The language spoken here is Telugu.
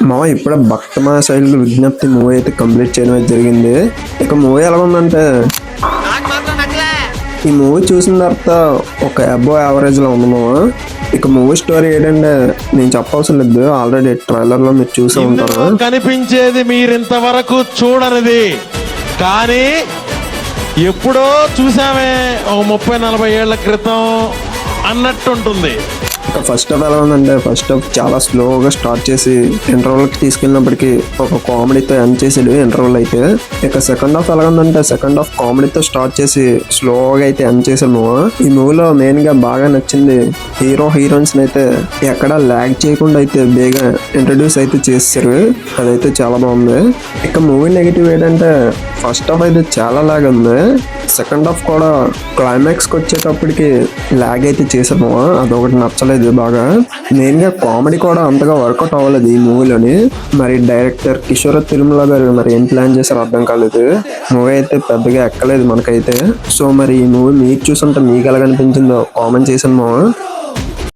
మామ ఇప్పుడే భక్తమా శైలి విజ్ఞప్తి మూవీ అయితే కంప్లీట్ చేయడం అయితే జరిగింది. ఇక మూవీ ఎలా ఉందంటే, ఈ మూవీ చూసిన తర్వాత ఒక అబోవ్ యావరేజ్ లో ఉంది మామ. ఇక మూవీ స్టోరీ ఏంటంటే నేను చెప్పాల్సిన లేదు, ఆల్రెడీ ట్రైలర్ లో మీరు చూసే ఉంటారు. కనిపించేది మీరు ఇంతవరకు చూడనిది, కానీ ఎప్పుడో చూసామే ఒక 30-40 ఏళ్ల క్రితం అన్నట్టుంటుంది. ఫస్ట్ హాఫ్ ఎలా ఉందంటే, ఫస్ట్ హాఫ్ చాలా స్లోగా స్టార్ట్ చేసి ఇంటర్వెల్కి తీసుకెళ్ళినప్పటికీ ఒక కామెడీతో ఎండ్ చేసాడు ఇంటర్వెల్ అయితే. ఇక సెకండ్ హాఫ్ ఎలా ఉందంటే, సెకండ్ హాఫ్ కామెడీతో స్టార్ట్ చేసి స్లోగా అయితే ఎండ్ చేసాము. ఈ మూవీలో మెయిన్ గా బాగా నచ్చింది హీరో హీరోయిన్స్ అయితే ఎక్కడ ల్యాగ్ చేయకుండా అయితే బేగా ఇంట్రడ్యూస్ అయితే చేశారు. అదైతే చాలా బాగుంది. ఇక మూవీ నెగిటివ్ ఏంటంటే, ఫస్ట్ హాఫ్ అయితే చాలా ల్యాగ్ ఉంది, సెకండ్ హాఫ్ కూడా క్లైమాక్స్కి వచ్చేటప్పటికి ల్యాగ్ అయితే చేసాము. అదొకటి నచ్చలేదు బాగా. మెయిన్ గా కామెడీ కూడా అంతగా వర్కౌట్ అవ్వలేదు ఈ మూవీలోని. మరి డైరెక్టర్ కిషోర్ తిరుమల గారు మరి ఏం ప్లాన్ చేశారో అర్థం కాలేదు. మూవీ అయితే పెద్దగా ఎక్కలేదు మనకైతే. సో మరి ఈ మూవీ మీరు చూసుంటే మీకు ఎలా కనిపించిందో కామెంట్ చేసాను మామ.